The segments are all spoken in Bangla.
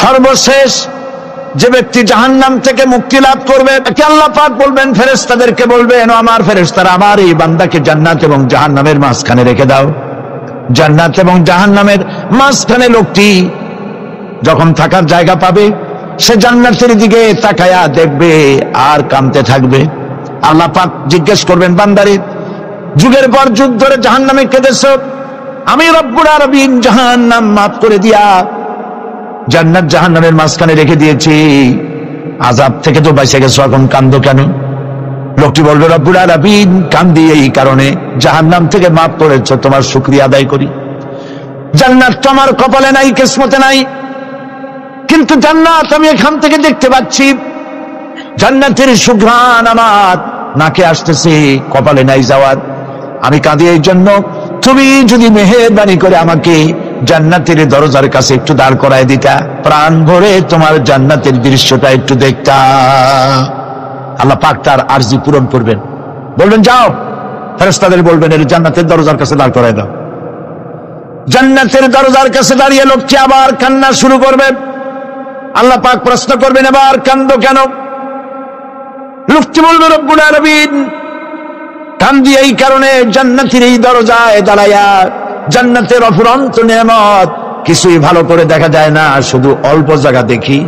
সর্বশেষ যে ব্যক্তি জাহান্নাম থেকে মুক্তি লাভ করবে তাকে আল্লাহ পাক বলবেন, ফেরেশতাদেরকে বলবেন, আমার ফেরেশতারা আমার এই বান্দাকে জান্নাত এবং জাহান্নামের মাঝখানে রেখে দাও। জান্নাত এবং জাহান্নামের মাঝখানে লোকটি যখন থাকার জায়গা পাবে সে জান্নাতের দিকে তাকায়া দেখবে আর কাঁদতে থাকবে। আল্লাহ পাক জিজ্ঞেস করবেন, বান্দারে যুগের পর যুগ ধরে জাহান্নামে কেঁদেছো, আমি রব্বুল আলামিন জাহান্নাম মাফ করে দিয়া জান্নাত জাহান্নামের মাঝখানে রেখে দিয়েছি, আযাব থেকে তো বেঁচে গেছো, এখন কান্দো কেন? লোকটি বলবে, রব্বুল আলামিন কান্দি এই কারণে, জাহান্নাম থেকে মাফ করেছো, তোমার শুকরিয়া আদায় করি। জান্নাত তো আমার কপালে নাই, কিসমতে নাই, কিন্তু জান্নাত আমি এখান থেকে দেখতে পাচ্ছি, জান্নাতের সুঘ্রাণ আমার নাকে আসতেছে, কপালে নাই যাওয়ার। আমি কাঁদি এই জন্য, তুমি যদি মেহেরবানি করে আমাকে জান্নাতের দরজার কাছে একটু দাঁড় করায় দিতা, প্রাণ ভরে তোমার জান্নাতের দৃশ্যটা একটু দেখতা। আল্লাহ পাক তার আরজি পূরণ করবেন, বলবেন যাও, ফেরেশতাদের বলবেন এর জান্নাতের দরজার কাছে দাঁড় করায় দাও। জান্নাতের দরজার কাছে দাঁড়িয়ে লোকটি আবার কান্না শুরু করবে। আল্লাহ পাক প্রশ্ন করবেন, এবার কান্দো কেন? লোকটি বলবে, রব্বুল আলামিন কান্দি এই কারণে, জান্নাতের এই দরজায় দাঁড়ায়া জান্নাতের অফুরন্ত নেয়ামত কিছুই ভালো করে দেখা যায় না, শুধু অল্প জায়গা দেখি।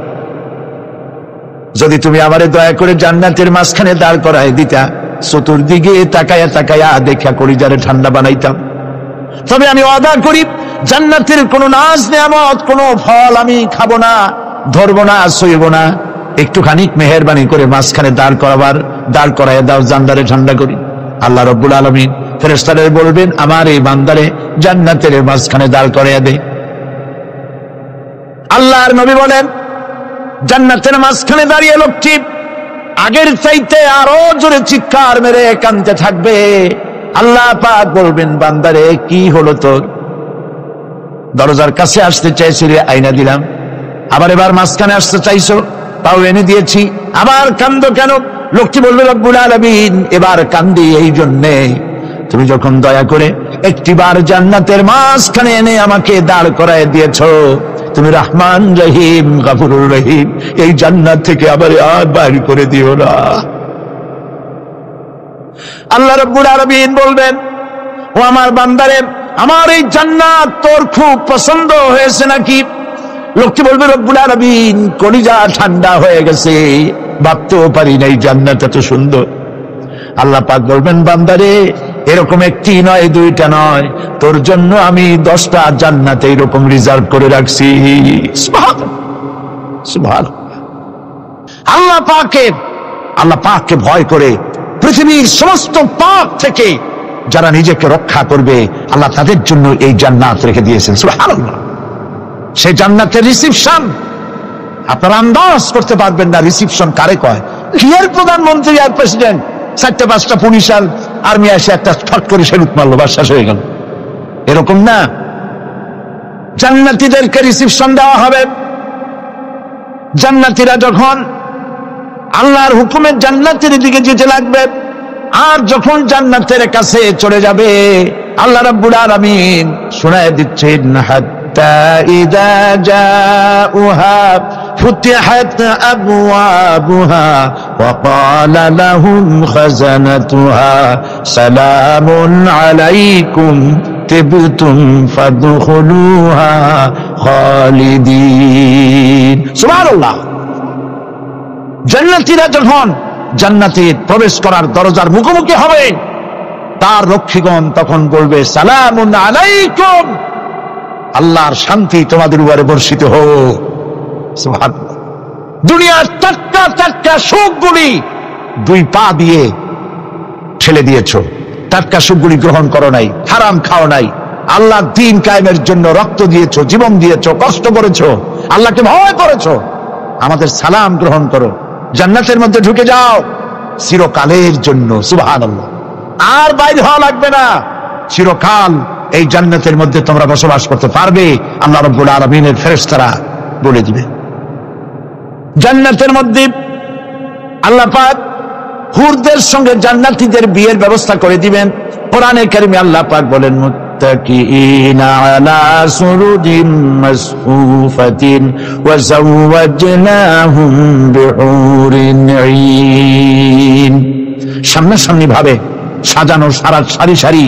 যদি তুমি আমারে দয়া করে জান্নাতের মাঝখানে দাঁড় করায় দিতা, চতুর্দিকে তাকায়া তাকায়া দেখা কলিজারে ঠান্ডা বানাইতাম। তবে আমি ওয়াদা করি, জান্নাতের কোনো নাজ নেয়ামত, কোনো ফল আমি খাবো না, ধরবো না, সইব না। একটুখানি মেহেরবানি করে মাঝখানে দাঁড় করায় দাও, জান্নারে ঠান্ডা করি। আল্লাহ রব্বুল আলামিন ফেরেশতাদের বলবেন, আমার এই বান্দারে জান্নাতের মাঝখানে দাঁড় করাইয়া দে। আল্লাহর নবী বলেন, জান্নাতের মাঝখানে দাঁড়িয়ে লোকটি আগের চাইতে আরো জোরে চিৎকার মেরে কাঁদতে থাকবে। আল্লাহ পাক বলবেন, বান্দারে কি হলো তোর? দরজার কাছে আসতে চাইছিলে, আইনা দিলাম। আবার এবার মাঝখানে আসতে চাইছো, তাও এনে দিয়েছি, আবার কান্দো কেন? লোকটি বলবে, রব্বুল আলামিন এবার কান্দি এই জন্যে, তুমি যখন দয়া করে একটিবার জান্নাতের মাঝখানে এনে আমাকে দাঁড় করায় দিয়েছো, তুমি রহমান রহিম গফুরুর রহিম, এই জান্নাত থেকে আবার আর বাইর করে দিও না। আল্লাহ রাব্বুল আলামিন বলবেন, ও আমার বান্দারে, আমার এই জান্নাত তোর খুব পছন্দ হয়েছে নাকি? লোকটি বলবে, রব্বুল আলামিন কলিজা ঠান্ডা হয়ে গেছে, ভাবতেও পারি নাই জান্নাত এত সুন্দর। আল্লাহ পাক বলবেন, বান্দারে এরকম একটি নয়, দুইটা নয়, তোর জন্য আমি 10টা জান্নাত এইরকম রিজার্ভ করে রাখছি। সুবহানাল্লাহ, সুবহানাল্লাহ। আল্লাহ পাককে ভয় করে পৃথিবীর সমস্ত পাপ থেকে যারা নিজেকে রক্ষা করবে, আল্লাহ তাদের জন্য এই জান্নাত রেখে দিয়েছেন। সুবহানাল্লাহ। সেই জান্নাতের রিসিপশন আপনারা আন্দাজ করতে পারবেন না, রিসিপশন কারে কয়? এর প্রধানমন্ত্রী আর প্রেসিডেন্ট, 4টা-5টা পুলিশ আর আর্মি এসে একটা ফট করে সেলুট মারলো, বাস শেষ হয়ে গেল, এরকম না। জান্নাতীদেরকে রিসিপশন দেওয়া হবে। জান্নাতীরা যখন আল্লাহর হুকুমে জান্নাতের দিকে যেতে লাগবে, আর যখন জান্নাতের কাছে চলে যাবে, আল্লাহ রাব্বুল আলামিন শোনায় দিচ্ছেন, হাত্তা ইযা জাউহা ফুতিহাত আবওয়াবুহা ওয়া ক্বালা লাহুম খাযানাতুহা সালামুন আলাইকুম তিবতুম ফাদখুলুহা খালিদিন। সুবহানাল্লাহ। জান্নাতীরা যখন জান্নাতে প্রবেশ করার দরজার মুখোমুখি হবে, তার রক্ষীগণ তখন বলবে, সালামুন আলাইকুম, আল্লাহর শান্তি তোমাদের উপরে বর্ষিত হোক। সুবহানাল্লাহ। দুনিয়ার টাটকা সুখগুলি 2 পা দিয়ে ঠেলে দিয়েছো, টাটকা সুখগুলি গ্রহণ করো নাই, হারাম খাও নাই, আল্লাহর দ্বীন কায়েমের জন্য রক্ত দিয়েছো, জীবন দিয়েছো, কষ্ট করেছো, আল্লাহকে ভয় করেছো। আমাদের সালাম গ্রহণ করো, জান্নাতের মধ্যে ঢুকে যাও চিরকালের জন্য। সুবহানাল্লাহ। আর বাইরে হওয়া লাগবে না, চিরকাল এই জান্নাতের মধ্যে তোমরা বসবাস করতে পারবে, আল্লাহ রাব্বুল আলামিনের ফেরেশতারা বলে দিবে। জান্নাতের মধ্যে আল্লাহ পাক হুরদের সঙ্গে জান্নাতীদের বিয়ের ব্যবস্থা করে দিবেন। কোরআনে কারিমে আল্লাহ পাক বলেন, متكئين على سرر مصفوفة وزوجناهم بحور عين। সামনাসামনি ভাবে সাজানো সারি সারি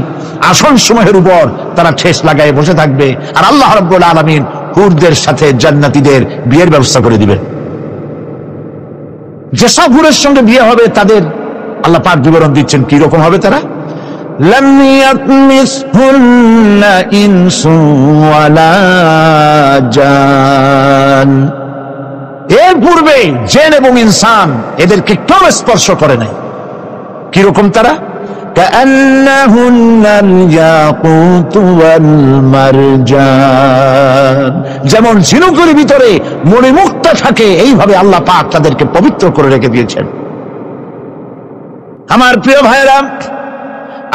আসন সমূহের উপর তারা ঠেস লাগায় বসে থাকবে, আর আল্লাহ রাব্বুল আলামিন হুরদের সাথে জান্নাতীদের বিয়ের ব্যবস্থা করে দিবেন। যেসব হুরের সঙ্গে বিয়ে হবে তাদের আল্লাহ পাক বিবরণ দিচ্ছেন কি রকম হবে তারা। লাম ইয়াতমিসহুন্না ইনসুন ওয়ালা জান, এর পূর্বে জিন এবং ইনসান এদেরকে কেউ স্পর্শ করে নাই। কি রকম তারা? কাআন্নাহুন্নাল ইয়াকুতু ওয়াল মারজান, যেমন ঝিনুকের ভিতরে মণিমুক্তা থাকে এইভাবে আল্লাহ পাক তাদেরকে পবিত্র করে রেখে দিয়েছেন। আমার প্রিয় ভাইরা,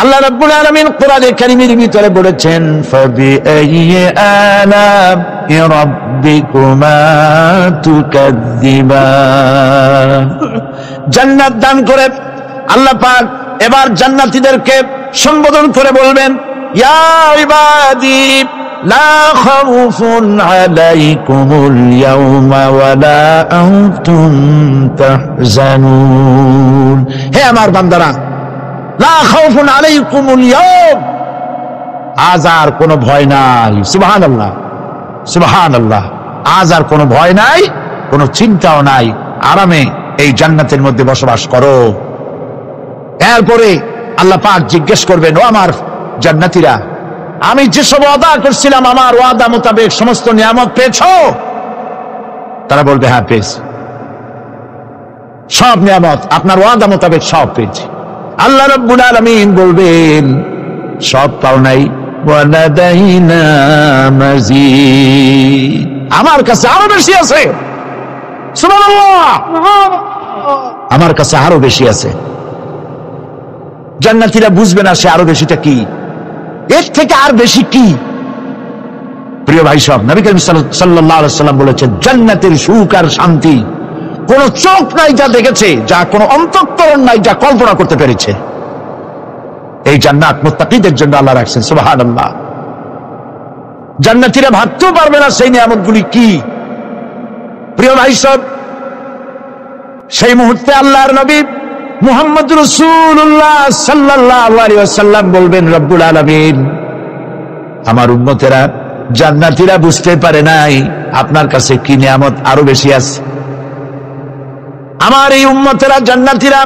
আল্লাহ রাব্বুল আলামিন কোরআনে কারীমের ভিতরে বলেছেন ফাবিআইয়ি আলা'i রাব্বিকুমা তুকাযযিবান। জান্নাত দান করে আল্লাহ পাক এবার জান্নাতীদেরকে সম্বোধন করে বলবেন, ইয়া ইবাদি লা খাউফুন আলাইকুমুল ইয়াওমা ওয়ালা আনতুম তাহজানুন। হে আমার বান্দারা, লা খাউফুন আলাইকুমুল ইয়াওম, আজ আর কোনো ভয় নাই। সুবহানাল্লাহ, সুবহানাল্লাহ। আজ আর কোনো ভয় নাই, কোনো চিন্তাও নাই, আরামে এই জান্নাতের মধ্যে বসবাস করো। এরপরে আল্লাহ পাক জিজ্ঞেস করবেন, ও আমার জান্নাতীরা, আমি যেসব ওয়াদা করছিলাম আমার ওয়াদা মোতাবেক সমস্ত নিয়ামত পেয়েছো? তারা বলবে হ্যাঁ পেয়েছি, সব নিয়ামত আপনার ওয়াদা মোতাবেক সব পেয়েছি। আল্লাহ রাব্বুল আলামিন বলবেন সব পাও নাই, ওয়ালাদাইনা মাজিদ, আমার কাছে আরো বেশি আছে। সুবহানাল্লাহ, আমার কাছে আরো বেশি আছে। জান্নাতীরা বুঝবে না সে আরো বেশিটা কি, এর থেকে আর বেশি কি। প্রিয় ভাই সব, নবী করিম সাল্লাল্লাহু আলাইহি ওয়াসাল্লাম বলেছেন জান্নাতের সুখ আর শান্তি কোন চোখ নাই যা দেখেছে, যা কোন অন্তঃকরণ নাই যা কল্পনা করতে পেরেছে। এই জান্নাত মুত্তাকিদের জন্য আল্লাহ রাখছেন। সুবহানাল্লাহ। জান্নাতীরা ভাবতেও পারবে না সেই নিয়ামতগুলি কি। প্রিয় ভাই সব, সেই মুহূর্তে আল্লাহর নবী মুহাম্মদ রাসূলুল্লাহ সাল্লাল্লাহু আলাইহি ওয়াসাল্লাম বলবেন, রব্বুল আলামিন আমার উম্মতেরা জান্নাতীরা বুঝতে পারে নাই আপনার কাছে কি নিয়ামত আরো বেশি আছে। আমার এই উম্মতেরা জান্নাতীরা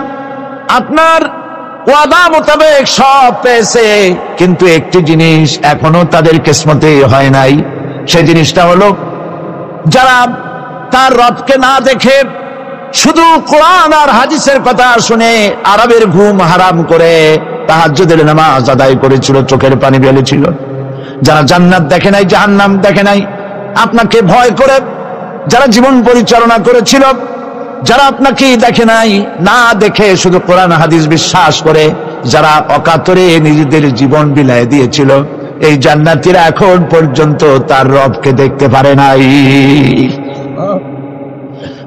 আপনার ওয়াদা মোতাবেক সব পেয়েছে, কিন্তু একটি জিনিস এখনো তাদের কিসমতে হয় নাই। সেই জিনিসটা হলো যারা তার রবকে না দেখে শুধু কোরআন আর হাদিসের কথা শুনে আরবের ঘুম হারাম করে তাহাজ্জুদের নামাজ আদায় করেছিল, চোখের পানি ফেলেছিল। যারা জান্নাত দেখে নাই, জাহান্নাম দেখে নাই, আপনাকে ভয় করে যারা জীবন পরিচালনা করেছিল, যারা আপনাকে দেখে নাই, না দেখে শুধু কোরআন হাদিস বিশ্বাস করে যারা অকাতরে নিজেদের জীবন বিলায় দিয়েছিল, এই জান্নাতীরা এখন পর্যন্ত তার রবকে দেখতে পারে নাই।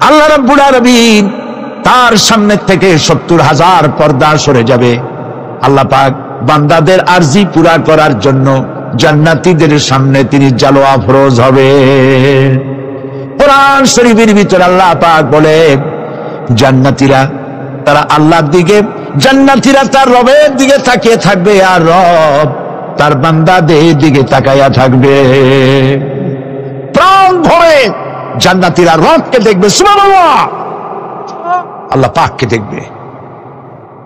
আল্লাহ রাব্বুল আলামিন তার সামনে থেকে ৭০,০০০ পর্দা সরে যাবে। আল্লাহ পাক বান্দাদের আরজি পুরা করার জন্য জান্নাতীদের সামনে তিনি জালোয়া ফরজ হবে। কোরআন শরীফের ভিতরে আল্লাহ পাক বলে জান্নাতীরা তারা আল্লাহর দিকে, জান্নাতীরা তার রবের দিকে তাকিয়ে থাকবে, আর রব তার বান্দাদের দিকে তাকাইয়া থাকবে। প্রাণ ভরে জান্নাতীরা রবকে দেখবে, সুবহানাল্লাহ, আল্লাহ পাককে দেখবে।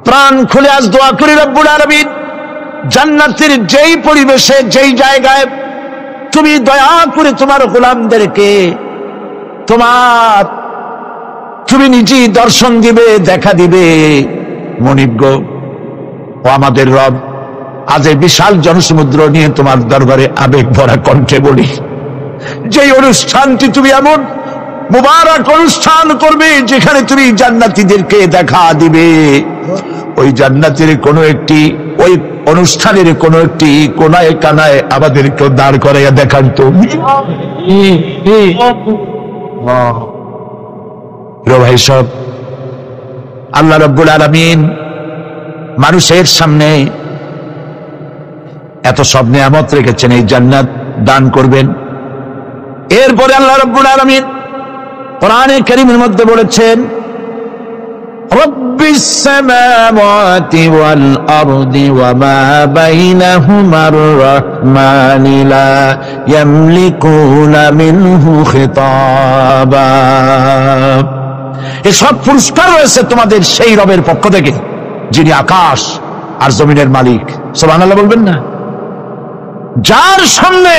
প্রাণ খুলে আজ দোয়া করি রব্বুল আলামিন জান্নাতের যেই পরিবেশে যেই জায়গায় তুমি দয়া করে তোমার গোলামদেরকে তুমি নিজেই দর্শন দিবে, দেখা দিবে। মনিব ও আমাদের রব, আজ এই বিশাল জনসমুদ্র নিয়ে তোমার দরবারে আবেগ ভরা কণ্ঠে বলি, যেই অনুষ্ঠানটি তুমি এমন মুবারক অনুষ্ঠান করবে যেখানে তুমি জান্নাতীদেরকে দেখা দিবে, ওই জান্নাতের কোনো একটি, ওই অনুষ্ঠানের কোনো একটি কোনায় কানায় আমাদেরকেও দাঁড় করাইয়া দেখান তো। ভাই সব, আল্লাহ রাব্বুল আলামিন মানুষের সামনে এত সব নিয়ামত রেখেছেন, এই জান্নাত দান করবেন। এরপরে আল্লাহ রাব্বুল আলামিন কোরআনে কারীমের মধ্যে বলেছেন, রব্বিস সামাওয়াতি ওয়াল আরদি ওয়া মা বাইনাহুমার রাহমানি লা ইয়ামলিকুনা মিনহু খিতাবা। এসব পুরস্কার রয়েছে তোমাদের সেই রবের পক্ষ থেকে যিনি আকাশ আর জমিনের মালিক। সুবহানাল্লাহ বলবেন না? যার সামনে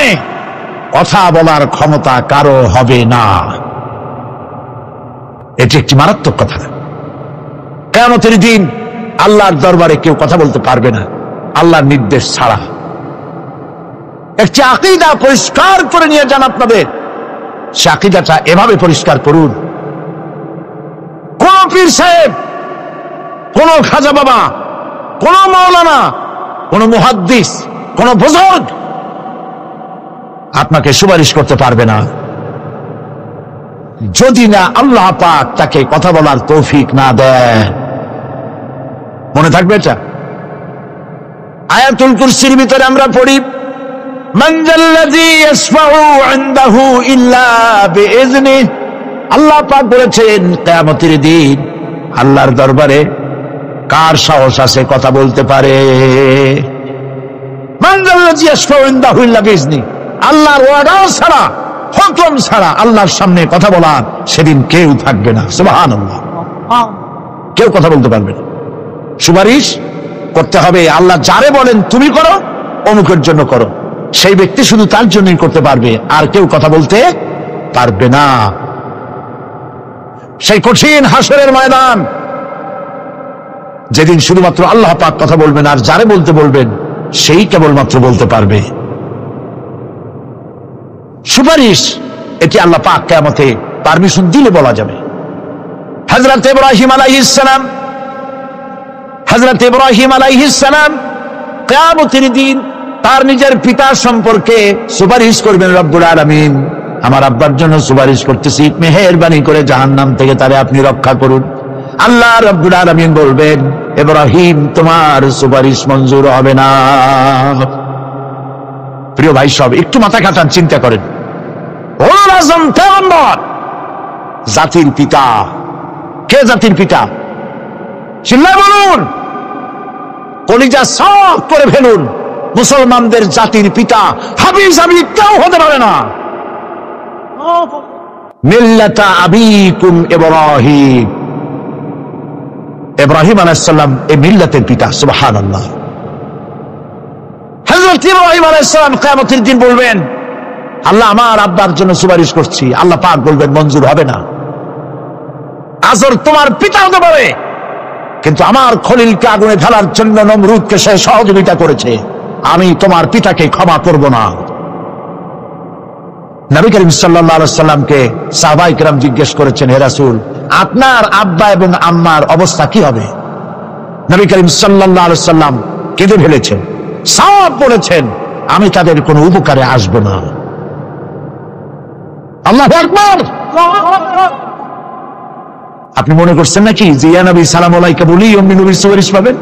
কথা বলার ক্ষমতা কারো হবে না। এটি একটি মারাত্মক কথা। কিয়ামতের দিন আল্লাহর দরবারে কেউ কথা বলতে পারবে না আল্লাহর নির্দেশ ছাড়া। একটি আকীদা পরিষ্কার করে নিয়ে যান আপনাদের। সে আকীদাটা এভাবে পরিষ্কার করুন, কোন পীর সাহেব, কোন খাজা বাবা, কোন মাওলানা, কোন মুহাদ্দিস, কোন বুজুর্গ আপনাকে সুপারিশ করতে পারবে না যদি না আল্লাহ পাক তাকে কথা বলার তৌফিক না দেয়। মনে থাকবে এটা। আয়াতুল কুরসির ভিতরে আমরা পড়ি, মান যাল্লাযী ইয়াশফাউ ইনদাহু ইল্লা বিইজনিহি। আল্লাহ পাক বলেছেন কিয়ামতের দিন আল্লাহর দরবারে কার সাহস আছে কথা বলতে পারে? মান যাল্লাযী ইয়াশফাউ ইনদাহু ইল্লা বিইজনিহি। আল্লাহর ওয়াদা ছাড়া, হুকুম ছাড়া আল্লাহর সামনে কথা বলার সেদিন কেউ থাকবে না। সুবহানাল্লাহ। কেউ কথা বলতে পারবে না। সুপারিশ করতে হবে আল্লাহ যারে বলেন তুমি করো, অমুকের জন্য করো, সেই ব্যক্তি শুধু তার জন্যই করতে পারবে, আর কেউ কথা বলতে পারবে না। সেই কঠিন হাসরের ময়দান, যেদিন শুধুমাত্র আল্লাহ পাক কথা বলবেন, আর যারে বলতে বলবেন সেই কেবলমাত্র বলতে পারবে। সুপারিশ এটি আল্লাহ পাক কিয়ামতে পারমিশন দিলে বলা যাবে। হযরত ইব্রাহিম আলাইহিস সালাম, হযরত ইব্রাহিম আলাইহিস সালাম কিয়ামতের দিন তার নিজের পিতা সম্পর্কে সুপারিশ করবেন, রব্বুল আলামিন আমার আব্বার জন্য সুপারিশ করতেছি, মেহেরবানি করে জাহান্নাম থেকে তারে আপনি রক্ষা করুন। আল্লাহ রব্বুল আলামিন বলবেন, ইব্রাহিম তোমার সুপারিশ মঞ্জুর হবে না। প্রিয় ভাই সব, একটু মাথা খাটান, চিন্তা করেন। উলুল আযম পয়গম্বর, জাতির পিতা। কে জাতির পিতা? চিল্লায় বলুন, কলিজা সাফ করে ফেলুন। মুসলমানদের জাতির পিতা হাবিজ আমি কেউ হতে পারে না। মিল্লাতা আবিকুম ইব্রাহিম। ইব্রাহিম আলাইহিস সালাম এই মিল্লাতের পিতা। সুবহানাল্লাহ। হযরত ইব্রাহিম আলাইহিস সালাম কিয়ামতের দিন বলবেন, আল্লাহ আমার আব্বার জন্য সুপারিশ করছি। আল্লাহ পাক বলবেন মঞ্জুর হবে না। আজর তোমার পিতা হতে পারে, কিন্তু আমার খলিলকে আগুনে ঢালার জন্য নমরুদকে সে সহযোগিতা করেছে, আমি তোমার পিতাকে ক্ষমা করব না। নবী করিম সাল্লাল্লাহু আলাইহি সাল্লামকে সাহাবায়ে কেরাম জিজ্ঞেস করেছেন, হে রাসূল আপনার আব্বা এবং আম্মার অবস্থা কি হবে? নবী করিম সাল্লাল্লাহু আলাইহি সাল্লাম কেঁদে ফেলেছেন, সাফ বলেছেন আমি তাদের কোনো উপকারে আসব না। আল্লাহু আকবার। আপনি মনে করছেন নাকি যে ইয়া নবী সালাম আলাইকা বলি অমনি নবীর সুপারিশ পাবেন?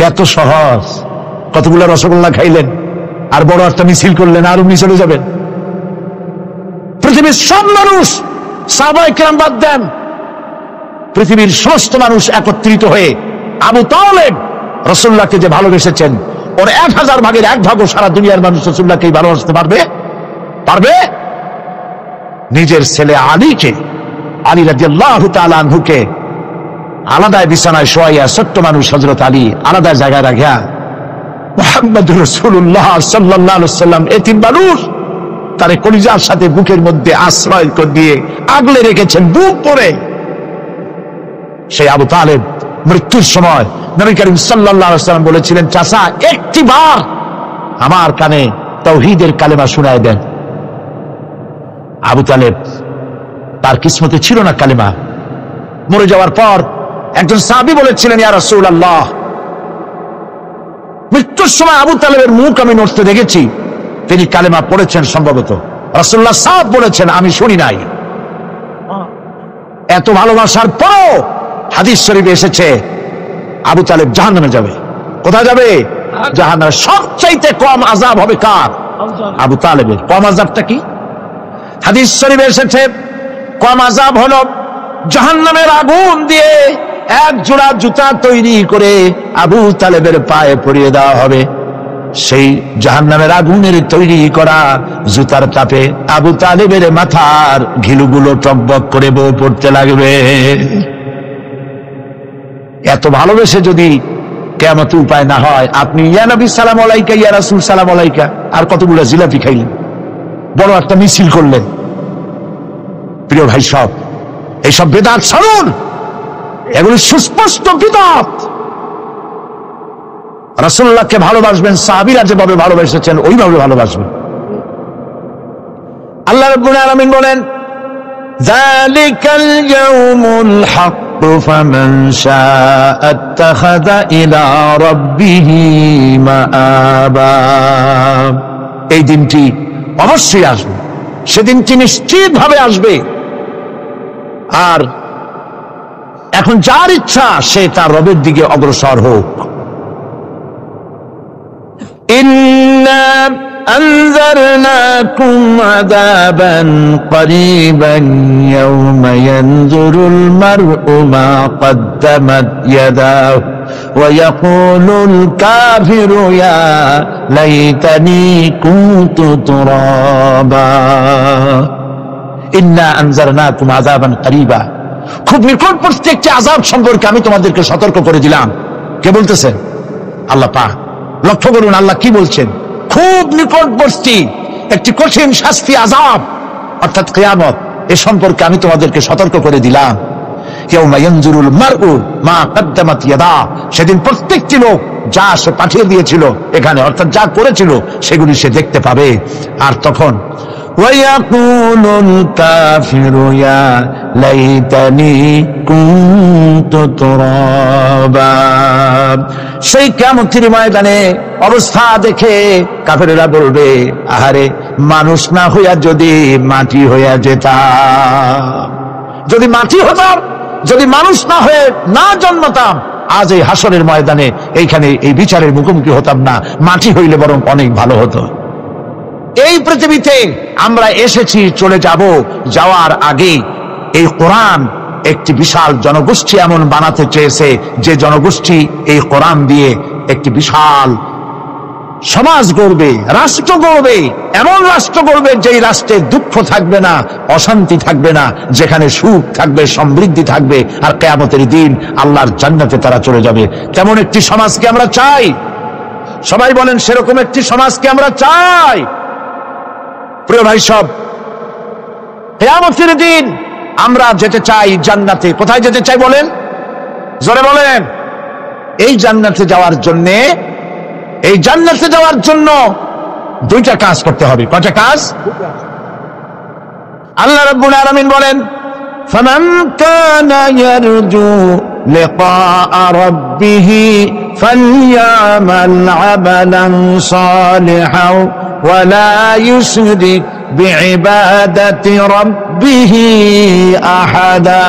এত সহজ। কতগুলো রসগোল্লা খাইলেন আর বড় একটা মিছিল করলেন, আর অমনি চলে যাবেন? পৃথিবীর সব মানুষ, সাহাবায়ে কেরাম বাদ দেন, পৃথিবীর সমস্ত মানুষ একত্রিত হয়ে আবু তালেব রাসূলুল্লাহকে যে ভালোবেসেছেন, ওর 1000 ভাগের 1 ভাগও সারা দুনিয়ার মানুষ রাসূলুল্লাহকে ভালোবাসতে পারবে? পারবে? নিজের ছেলে আলীকে, আলী রাদিয়াল্লাহু তাআলা আনহুকে আলাদা বিছানায় শোয়াইয়া, ছোট্ট মানুষ হযরত আলী আলাদা জায়গায় রাখিয়া মুহাম্মদুর রাসূলুল্লাহ সাল্লাল্লাহু আলাইহি ওয়াসাল্লাম এতিম মানুষ তারে কলিজার সাথে বুকের মধ্যে আশ্রয় করে দিয়ে আগলে রেখেছেন বুক পরে। সেই আবু তালেব মৃত্যুর সময় নবী করিম সাল্লাল্লাহু আলাইহি ওয়াসাল্লাম বলেছিলেন, চাচা একটিবার আমার কানে তাওহীদের কালেমা শোনায় দেন। আবু তালেব তার কিসমতে ছিল না কালেমা। মরে যাওয়ার পর একজন সাহাবী বলেছিলেন, ইয়া রাসূলুল্লাহ মৃত্যুর সময় আবু তালেবের মুখ আমি নড়তে দেখেছি, তিনি কালেমা পড়েছেন সম্ভবত। রাসূলুল্লাহ সাহেব বলেছেন আমি শুনি নাই। এত ভালোবাসার পরও হাদিস শরীফে এসেছে আবু তালেব জাহান্নামে যাবে। কোথায় যাবে? জাহান্নামের। সবচাইতে কম আযাব হবে কার? আবু তালেবের। কম আযাবটা কি? হাদিস শরীফে এসেছে কম আযাব হলো জাহান্নামের আগুন দিয়ে এক জোড়া জুতা তৈরি করে আবু তালেবের পায়ে পরিয়ে দেওয়া হবে। সেই জাহান্নামের আগুনের তৈরি করা জুতার তাপে আবু তালেবের মাথার ঘিলুগুলো টকবক করে বউ পড়তে লাগবে। এত ভালোবেসে যদি কিয়ামতে উপায় না হয়, আপনি ইয়া নবী সালাম আলাইকা, ইয়া রাসূল সালাম আলাইকা, আর কতগুলো জিলাপি খাইলেন, বড় একটা মিছিল করলেন। প্রিয় ভাই সব, এইসব বিদআত ছাড়ুন, এগুলো সুস্পষ্ট বিদআত। রাসূলুল্লাহকে ভালোবাসবেন, সাহাবীরা যেভাবে ভালোবেসেছেন ওইভাবে ভালোবাসবেন। আল্লাহ রাব্বুল আলামিন বলেন, যালিকাল ইয়াউমুল হক ফামান শাআ ইত্তাখাযা ইলা রাব্বিহি মাআবা। এই দিনটি অবশ্যই আসবে, সেদিনটি নিশ্চিতভাবে আসবে। আর এখন যার ইচ্ছা সে তার রবের দিকে অগ্রসর হোক। ইন্না আনজারনাকুম আযাবান করিবান ইয়াওমা ইয়ানজুরুল মার'উ মা কদ্দামাত ইয়াদাহু ওয়া ইয়াকুলুল কাফিরু ইয়া লাইতানি কুনতু তুরাবা। ইন্না আনজারনাকুম আযাবান করিবা, খুব নিকটবর্তী একটি আযাব সম্পর্কে আমি তোমাদেরকে সতর্ক করে দিলাম। কে বলতেছেন? আল্লাহ পাক। লক্ষ্য করুন আল্লাহ কি বলছেন। খুব নিকটবর্তী একটি কঠিন শাস্তি, আযাব, অর্থাৎ কিয়ামত, এ সম্পর্কে আমি তোমাদেরকে সতর্ক করে দিলাম। ইয়াউমা ইয়ানজুরুল মার'উ মা কদ্দামাত ইয়াদা, সেদিন প্রত্যেকটি লোক যা সে পাঠিয়ে দিয়েছিল এখানে, অর্থাৎ যা করেছিল সেগুলি সে দেখতে পাবে। আর তখন ওয়ায়াকুলুল কাফিরু ইয়া লাইতানি কুনতু তুরাবা, সেই কিয়ামতের ময়দানে অবস্থা দেখে কাফেরেরা বলবে, আহারে মানুষ না হইয়া যদি মাটি হইয়া যেতাম, যদি মাটি হতাম, যদি মানুষ না হয়ে না জন্মতাম, আজ এই হাসরের ময়দানে এইখানে এই বিচারের মুখোমুখি হতাম না, মাটি হইলে বরং অনেক ভালো হতো। এই পৃথিবীতে আমরা এসেছি, চলে যাব, যাওয়ার আগে এই কোরআন একটি বিশাল জনগোষ্ঠী এমন বানাতে চেয়েছে যে জনগোষ্ঠী এই কোরআন দিয়ে একটি বিশাল সমাজ গড়বে, রাষ্ট্র গড়বে, এমন রাষ্ট্র গড়বে যেই রাষ্ট্রে দুঃখ থাকবে না, অশান্তি থাকবে না, যেখানে সুখ থাকবে, সমৃদ্ধি থাকবে, আর কিয়ামতের দিন আল্লাহর জান্নাতে তারা চলে যাবে। তেমন একটি সমাজকে আমরা চাই। সবাই বলেন সেরকম একটি সমাজকে আমরা চাই। প্রিয় ভাই সব, কিয়ামতের দিন আমরা যেতে চাই জান্নাতে। কোথায় যেতে চাই বলেন? জোরে বলেন। এই জান্নাতে যাওয়ার জন্য, এই জান্নাতে যাওয়ার জন্য দুইটা কাজ করতে হবে। কয়টা কাজ? আল্লাহ রাব্বুল আলামিন বলেন, ফামান কানা ইয়ারজু লিকা রাব্বিহি ফালইয়ামাল আমালান সালিহান ওয়া লা ইউশরিক বিইবাদাতি রাব্বিহি আহাদা।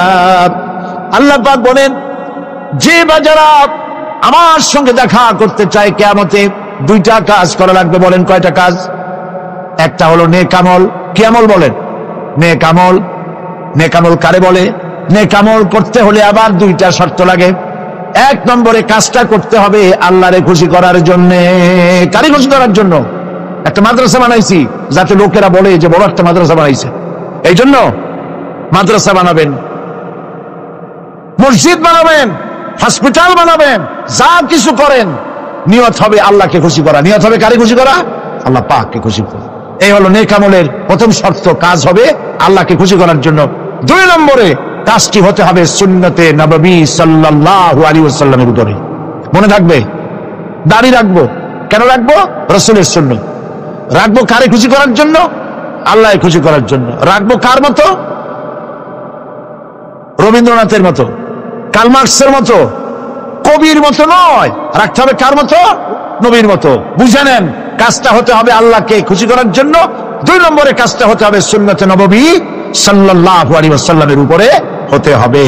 আল্লাহ পাক বলেন, যে বাজারা আমার সঙ্গে দেখা করতে চায় কিয়ামতে, দুইটা কাজ করা লাগবে। বলেন কয়টা কাজ? একটা হলো নেক আমল। কি আমল বলেন? নেক আমল। নেক আমল কারে বলে? নেক আমল করতে হলে আবার দুইটা শর্ত লাগে। এক নম্বরে কাজটা করতে হবে আল্লাহরে খুশি করার জন্য। কারে খুশি করার জন্য? একটা মাদ্রাসা বানাইছি যাতে লোকেরা বলে যে বড় একটা মাদ্রাসা বানাইছে, এই জন্য মাদ্রাসা বানাবেন, মসজিদ বানাবেন, হসপিটাল বানাবেন, যা কিছু করেন নিয়ত হবে আল্লাহকে খুশি করা। নিয়ত হবে কারে খুশি করা? আল্লাহ পাককে খুশি করা। এই হলো নেক আমলের প্রথম শর্ত। কাজ হবে আল্লাহকে খুশি করার জন্য। দুই নম্বরে কাজটি হতে হবে সুন্নতে নববী সাল্লাল্লাহু আলাইহি ওয়াসাল্লামের উপরে। মনে থাকবে, দাড়ি রাখবো। কেন রাখবো? রাসূলের সুন্নাত। রাখবো কারে খুশি করার জন্য? আল্লাহকে খুশি করার জন্য। রাখবো কার মতো? রবীন্দ্রনাথের মতো, কার্ল মার্কসের মতো, কবির মতো নয়। রাখতে হবে কার মতো? নবীর মতো। বুঝে নেন, কাজটা হতে হবে আল্লাহকে খুশি করার জন্য। দুই নম্বরে কাজটা হতে হবে সুন্নতে নববী সাল্লাল্লাহু আলাইহি ওয়াসাল্লামের উপরে হতে হবে।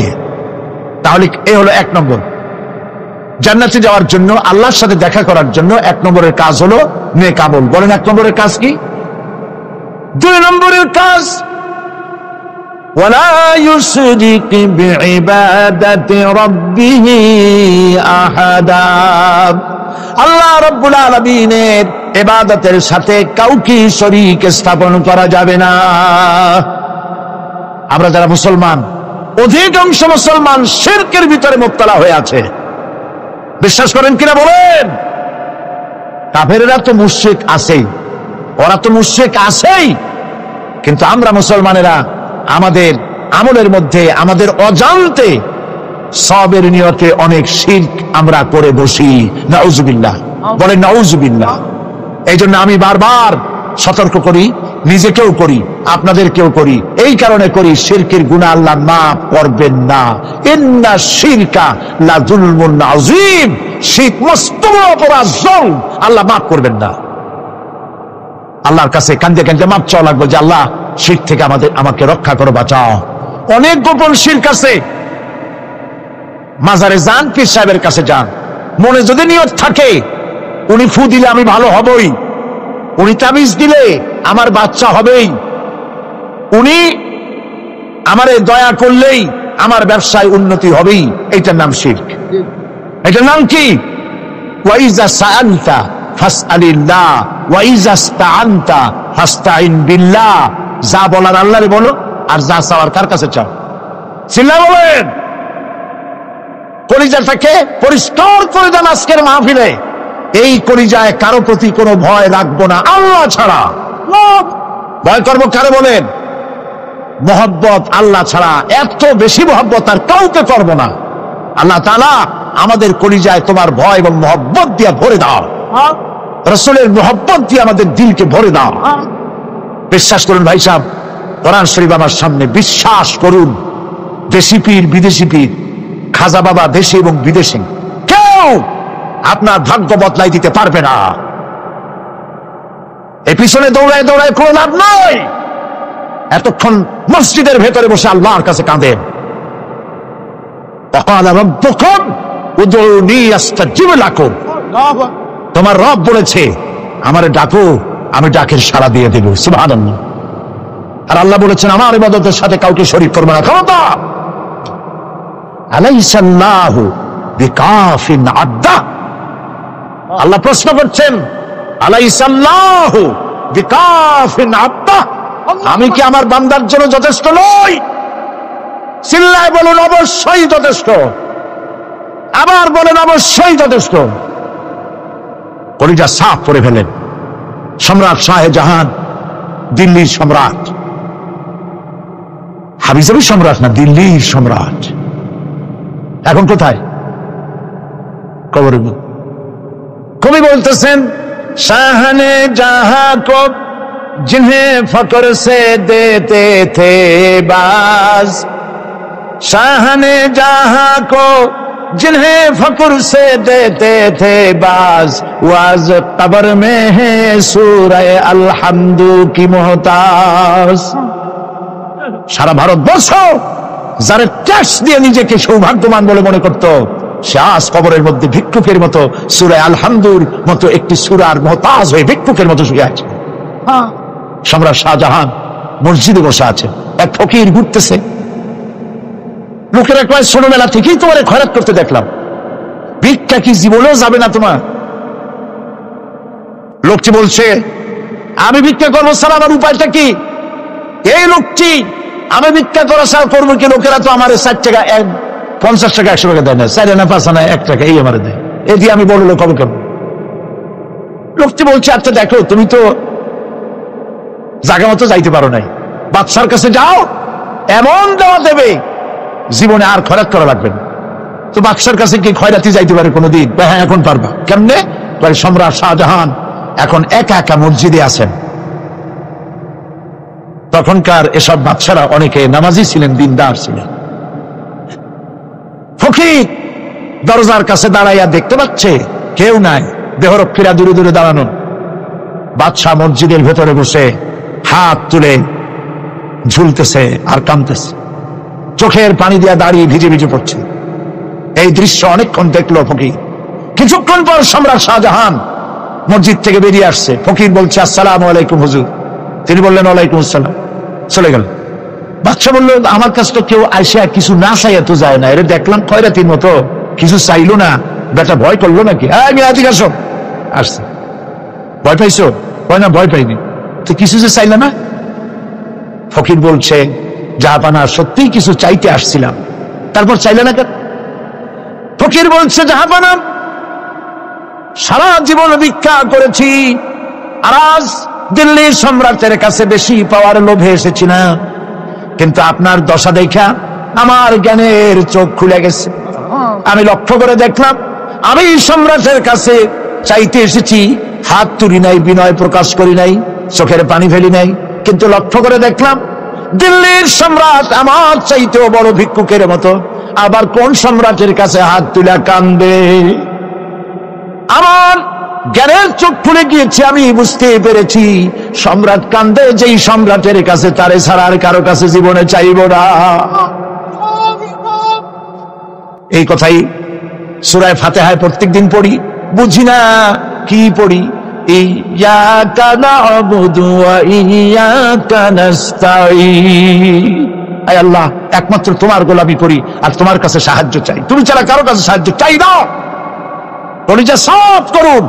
তাহলে এই হলো এক নম্বর। জান্নাতে যাওয়ার জন্য, আল্লাহর সাথে দেখা করার জন্য 1 নম্বরের কাজ হলো নেক আমল। বলেন 1 নম্বরের কাজ কি? 2 নম্বরের কাজ ওয়ালা ইউশরিক বিইবাদাতি রাব্বিহি আহাদা। আল্লাহ রাব্বুল আলামিনের ইবাদতের সাথে কাউকে শরীক স্থাপন করা যাবে না। আমরা যারা মুসলমান, অধিকাংশ মুসলমান শিরকের ভিতরে মুবতালা হয়ে আছে। বিশ্বাস করেন কিনা বলেন? কাফেররা তো মুশরিক আছেই, ওরা তো মুশরিক আছেই, কিন্তু আমরা মুসলমানেরা আমাদের আমলের মধ্যে আমাদের অজান্তে সবের নিয়তে অনেক শিরক আমরা করে বসি। নাউজুবিল্লাহ, বলেন নাউজুবিল্লাহ। এই জন্য আমি বারবার সতর্ক করি, নিজেকেও করি, আপনাদেরকেও করি। এই কারণে করি, শিরকের গুনাহ আল্লাহ মাফ করবেন না। ইন্না শিরকা লা যুলমুন আযীম, শিরক মস্ত বড় অপরাধ, জুলম, আল্লাহ মাফ করবেন না। আল্লাহর কাছে কাঁদতে কাঁদতে মাপ চাওয়া লাগবে যে আল্লাহ শিরক থেকে আমাকে রক্ষা করো, বাঁচাও। অনেক গোপন শিরক আছে। মাজারে যান, পীর সাহেবের কাছে যান, মনে যদি নিয়ত থাকে উনি ফু দিলে আমি ভালো হবই, উনি তাবিজ দিলে আমার বাচ্চা হবেই, উনি আমারে দয়া করলেই আমার ব্যবসায় উন্নতি হবেই, এইটার নাম শিরক। এটার নাম কি? ওয়াইজা সাআলতা ফাসআলিল্লাহ ওয়াইজা ইসতাআনতা ফাসতাইন বিল্লাহ। যা বলার আল্লাহরে বলো, আর যা চাওয়ার কার কাছে চাও? চিল্লা বলেন। কলিজাটাকে পরিষ্কার করে দেন আজকের মাহফিলে। এই কলিজায় কারো প্রতি কোনো ভয় রাখবো না আল্লাহ ছাড়া। ভয় করবো কারে বলেন? মহব্বত আল্লাহ ছাড়া, এত বেশি মহব্বত আর কাউকে করবো না। আল্লাহ তাআলা আমাদের কলিজায় তোমার ভয় এবং মহব্বত দিয়ে ভরে দাও, রাসূলের মহব্বত দিয়ে আমাদের দিলকে ভরে দাও। বিশ্বাস করুন ভাই সাহেব, কোরআন শরীফ আমার সামনে, বিশ্বাস করুন, দেশি পীর বিদেশি পীর, খাজা বাবা দেশি এবং বিদেশি, কেউ আপনার ভাগ্য বদলাই দিতে পারবে না। এই পিছনে দৌড়ায় দৌড়ায় কোনো লাভ নাই। এতক্ষণ মসজিদের ভেতরে বসে আল্লাহর কাছে কাঁদেন। তোমার রব বলেছে আমারে ডাকো, আমি ডাকের সাড়া দিয়ে দেব। সুবহানাল্লাহ। আর আল্লাহ বলেছেন আমার ইবাদতের সাথে কাউকে শরীক করবে না। ক্ষমতা আলাইসাল্লাহু বিকাফিন আব্দা। আল্লাহ প্রশ্ন করছেন আলাইসাল্লাহু বিকাফিন আব্দা, আমি কি আমার বান্দার জন্য যথেষ্ট নই? চিল্লায় বলুন অবশ্যই যথেষ্ট। আবার বলেন অবশ্যই যথেষ্ট। কলিজা সাফ করে ফেলেন। সম্রাট শাহজাহান, দিল্লির সম্রাট, হাবিজাবি সম্রাট না, দিল্লির সম্রাট। এখন কোথায়? কবরে। কবি বলতেছেন শাহনে জাহাं को जिन्हें फक्र से देते थे बाज, शाहने जहां को जिन्हें फक्र से देते थे बाज, वाज कब्र में है सूरह अलहम्दु की मोहताज। সারা ভারতবর্ষ যারা ট্যাক্স দিয়ে নিজেকে সৌভাগ্যবান বলে মনে করত, সে আজ কবরের মধ্যে ভিক্ষুকের মতো সূরা আল-হামদুর মতো একটি সূরার মুহতাজ হয়ে ভিক্ষুকের মতো শুয়ে আছে। সম্রাট শাহজাহান মসজিদে বসে আছে, এক ফকির ঘুরতেছে। লোকেরা কয় ছোটবেলা থেকেই তোমার খয়রাত করতে দেখলাম, ভিক্ষা কি জীবনেও যাবে না তোমার? লোকটি বলছে আমি ভিক্ষা করবো স্যার, আমার উপায়টা কি? এই লোকটি আমি ভিক্ষা করা স্যার করবো কি? লোকেরা তো আমার 60 টাকা 50 টাকা 100 টাকা দেয় না, 4 আনা 5 আনা 1 টাকা এই আমার দেয়, এ দিয়ে আমি বড় লোক হবো কেন? লোকটি বলছে আচ্ছা দেখো, তুমি তো জায়গা মতো যাইতে পারো নাই, বাদশার কাছে যাও, এমন দেওয়া দেবে জীবনে আর খয়রাত করা লাগবে না। তো বাদশার কাছে কি খয়রাতি যাইতে পারে কোনোদিন? হ্যাঁ এখন পারবা। কেমনে? সম্রাট শাহজাহান এখন একা একা মসজিদে আছেন। তখনকার এসব বাদশারা অনেকে নামাজি ছিলেন, দিনদার ছিলেন। ফকির দরজার কাছে দাঁড়াইয়া দেখতে পাচ্ছে কেউ নাই, দেহরক্ষীরা দূরে দূরে দাঁড়ানো। বাদশাহ মসজিদের ভেতরে বসে হাত তুলে ঝুলতেছে আর কাঁদতেছে, চোখের পানি দিয়া দাঁড়িয়ে ভিজে ভিজে পড়ছে। এই দৃশ্য অনেকক্ষণ দেখলো ফকির। কিছুক্ষণ পর সম্রাট শাহজাহান মসজিদ থেকে বেরিয়ে আসছে। ফকির বলছে, আসসালামু আলাইকুম হুজুর। তিনি বললেন, ওয়ালাইকুম আসসালাম, চলে গেল। বাদশা বলল, আমার কাছে তো কেউ আইসা কিছু না চাইয়া তো যায় না, এটা দেখলাম খয়রাতির মতো কিছু চাইলো না, বেটা ভয় করলো নাকি? আদিকে আসো। আসছে। ভয় পাইছো? ভয় না, ভয় পাইনি। তো কিছু যে চাইলে না? ফকির বলছে, জাহাপানা সত্যিই কিছু চাইতে আসছিলাম, তারপর চাইলে না কেন? ফকির বলছে, জাহাপানা সারা জীবন ভিক্ষা করেছি, আর আজ দিল্লির সম্রাটের কাছে বেশি পাওয়ার লোভে এসেছি না, কিন্তু আপনার দশা দেখা আমার জ্ঞানের চোখ খুলে গেছে। আমি লক্ষ্য করে দেখলাম, আমি সম্রাটের কাছে চাইতে এসেছি, হাত তুলি নাই, বিনয় প্রকাশ করি নাই, চোখের পানি ফেলি নাই, কিন্তু লক্ষ্য করে দেখলাম দিল্লির সম্রাট আমার চাইতেও বড় ভিক্ষুকের মতো। আবার কোন সম্রাটের কাছে হাত তুলে কান্দে? আমার জ্ঞানের চোখ খুলে গিয়েছে, আমি বুঝতে পেরেছি সম্রাট কান্দে যেই সম্রাটের কাছে, তারে ছাড়া আর কারো কাছে জীবনে চাইব না। এই কথাই সূরা ফাতিহায় প্রত্যেকদিন পড়ি, বুঝি না কি পড়ি। ইয়াকা না'বুদু ওয়া ইয়াকা নাস্তাঈন। আয় আল্লাহ, একমাত্র তোমার গোলামি করি আর তোমার কাছে সাহায্য চাই, তুমি ছাড়া কারো কাছে সাহায্য চাই না। কলিজা সব করুন,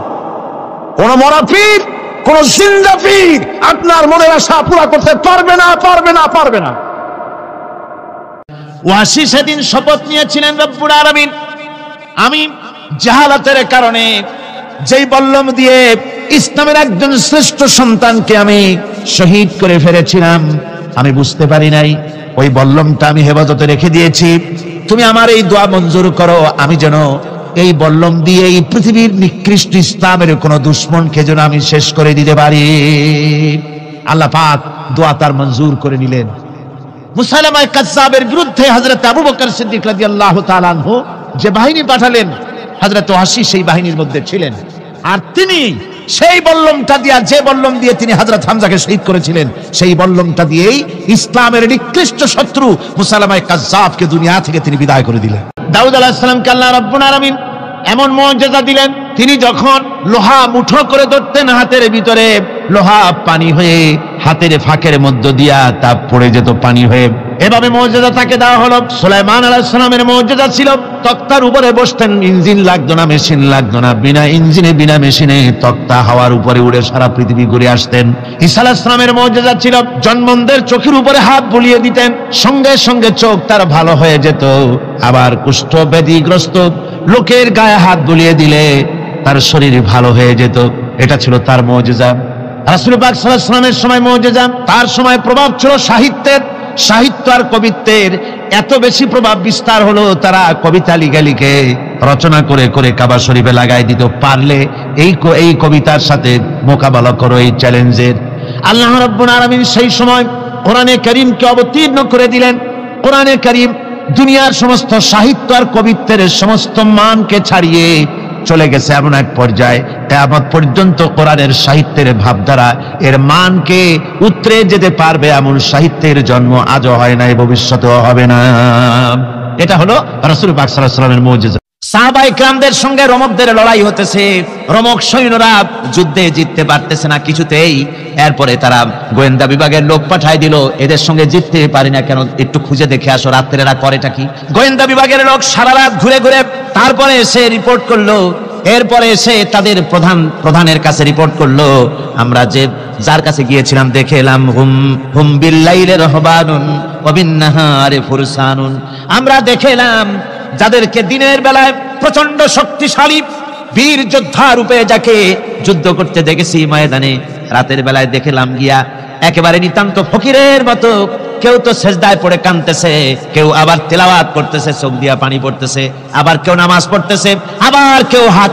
কোন মরা পীর, কোন জিন্দা পীর আপনার মনের আশা পুরা করতে পারবে না, পারবে না, পারবে না। ওয়াসি সেদিন শপথ নিয়েছিলেন, রব্বুল আলামিন, আমি জাহালাতের কারণে যেই বল্লম দিয়ে ইসলামের একজন শ্রেষ্ঠ সন্তানকে আমি শহীদ করে ফেলেছিলাম, আমি বুঝতে পারি নাই, ওই বল্লমটা আমি হেফাজতে রেখে দিয়েছি। তুমি আমার এই দোয়া মঞ্জুর করো, আমি যেন এই বল্লম দিয়ে এই পৃথিবীর নিকৃষ্ট ইসলামের কোন দুশ্মনকে যেন আমি শেষ করে দিতে পারি। আল্লাহ পাক দোয়া তার মঞ্জুর করে নিলেন। মুসাইলামা কাজ্জাবের বিরুদ্ধে হযরত আবু বকর সিদ্দিক রাদিয়াল্লাহু তাআলা আনহু যে বাহিনী পাঠালেন, হযরত ওয়াসি সেই বাহিনীর মধ্যে ছিলেন। আর তিনি সেই বল্লমটা দিয়া, যে বল্লম দিয়ে তিনি হযরত হামজাকে শহীদ করেছিলেন, সেই বল্লমটা দিয়েই ইসলামের নিকৃষ্ট শত্রু মুসাইলামা কাজ্জাবকে দুনিয়া থেকে তিনি বিদায় করে দিলেন। দাউদ আলাইহিস সালামকে আল্লাহ রাব্বুল আলামিন এমন মুজিজা দিলেন, তিনি যখন লোহা মুঠো করে ধরতেন হাতের ভিতরে, লোহা পানি হয়ে হাতের ফাঁকের মধ্য দিয়া তা পড়ে যেত পানি হয়ে। এভাবে মুজিজা তাকে দেওয়া হলো। সুলাইমান আলাইহিস সালামের মুজিজা ছিল, তক্তার উপরে বসতেন, ইঞ্জিন লাগতো না, মেশিন লাগতো না, বিনা ইঞ্জিনে বিনা মেশিনে তক্তা হাওয়ার উপরে উড়ে সারা পৃথিবী ঘুরে আসতেন। ঈসা আলাইহিস সালামের মুজিজা ছিল, জন্মন্ধের চোখের উপরে হাত বুলিয়ে দিতেন, সঙ্গে সঙ্গে চোখ তার ভালো হয়ে যেত। আবার কুষ্ঠ ব্যাধিগ্রস্ত লোকের গায়ে হাত বুলিয়ে দিলে তার শরীর ভালো হয়ে যেত। এটা ছিল তার মুজিজা। রাসূল পাক সাল্লাল্লাহু আলাইহি ওয়াসাল্লামের সময় মুজিজা, তার সময় প্রভাব ছিল সাহিত্যের। সাহিত্য আর কবিত্বের এত বেশি প্রভাব বিস্তার হলো, তারা কবিতা লিখে লিখে রচনা করে করে কাবা শরীফে লাগাই দিত। পারলে এই কবিতার সাথে মোকাবেলা করো এই চ্যালেঞ্জের। আল্লাহ রাব্বুল আলামিন সেই সময় কোরআনে কারীমকে অবতীর্ণ করে দিলেন। কোরআনে কারীম দুনিয়ার সমস্ত সাহিত্য আর কবিত্বের সমস্ত মানকে ছাড়িয়ে চলে গেছে এমন এক পর্যায়ে, কিয়ামত পর্যন্ত কোরআনের সাহিত্যের ভাবধারা এর মানকে উতরে যেতে পারবে এমন সাহিত্যের জন্ম আজও হয় নাই, ভবিষ্যতেও হবে না। এটা হলো রাসূল পাক সাল্লাল্লাহু আলাইহি ওয়াসাল্লামের মুজিজা। সাহাবায়ে কিরামদের সঙ্গে রোমকদের লড়াই হতেছে, রোমক সৈন্যরা যুদ্ধে জিততে পারতেছে না কিছুতেই। এরপরে তারা গোয়েন্দা বিভাগের লোক পাঠায় দিল, এদের সঙ্গে জিততে পারি না কেন, একটু খুঁজে দেখে আসো রাত্রে এরা করেটা কি। গোয়েন্দা বিভাগের লোক সারা রাত ঘুরে ঘুরে তারপরে এসে রিপোর্ট করলো। এরপরে এসে তাদের প্রধানের কাছে রিপোর্ট করলো, আমরা যার কাছে গিয়েছিলাম দেখে এলাম, হুম বিল্লাইলি রাহবানুন ওয়া বিন্নাহারি ফুরসানুন, আমরা দেখে এলাম যাদেরকে দিনের বেলায় প্রচন্ড শক্তিশালী বীর যোদ্ধা রূপে যাকে যুদ্ধ করতে দেখেছি ময়দানে, রাতের বেলায় দেখলাম গিয়া একেবারে নিতান্ত ফকিরের মতো, কেউ তো সেজদায় পড়ে কাঁদতেছে, কেউ আবার তেলাওয়াত করতেছে, চোখ দিয়া পানি পড়তেছে, আবার কেউ নামাজ পড়তেছে, আবার কেউ হাত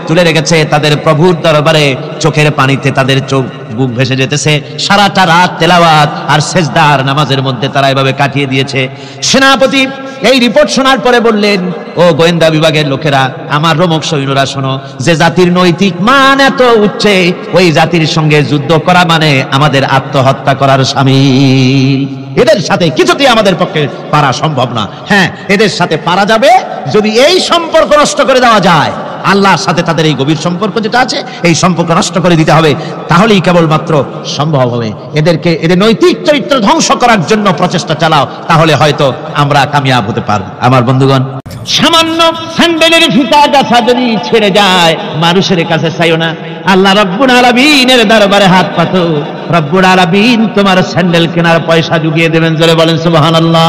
তুলে রেখেছে তাদের প্রভুর দরবারে, চোখের পানিতে তাদের চোখ বুক ভেসে যেতেছে। সারাটা রাত তেলাওয়াত আর সেজদা আর নামাজের মধ্যে তারা এভাবে কাটিয়ে দিয়েছে। সেনাপতি এই রিপোর্ট শোনার পরে বললেন, ও গোয়েন্দা বিভাগের লোকেরা, আমার রোমক সৈন্যরা শোনো, যে জাতির নৈতিক মান এত উচ্চে, ওই জাতির সঙ্গে যুদ্ধ করা মানে আমাদের আত্মহত্যা করার শামিল। এদের সাথে কিছুতেই আমাদের পক্ষে পারা সম্ভব না। হ্যাঁ, এদের সাথে পারা যাবে যদি এই সম্পর্ক নষ্ট করে দেওয়া যায়। আল্লাহর সাথে তাদের এই গভীর সম্পর্ক যেটা আছে, এই সম্পর্ক নষ্ট করে দিতে হবে। তাহলেই কেবলমাত্র সম্ভব হবে। এদের নৈতিক চরিত্র ধ্বংস করার জন্য প্রচেষ্টা চালাও, তাহলে হয়তো আমরা কামিয়াব হতে পারব। আমার বন্ধুগণ, সামান্য স্যান্ডেলের ফিতা গাছা যদি ছেড়ে যায়, মানুষের কাছে চাইও না, আল্লাহ রব্বুল আলামিনের দরবারে হাত পাতো। রব্বুল আলামিন তোমার স্যান্ডেল কেনার পয়সা জুগিয়ে দেবেন। জোরে বলেন সুবহানাল্লাহ।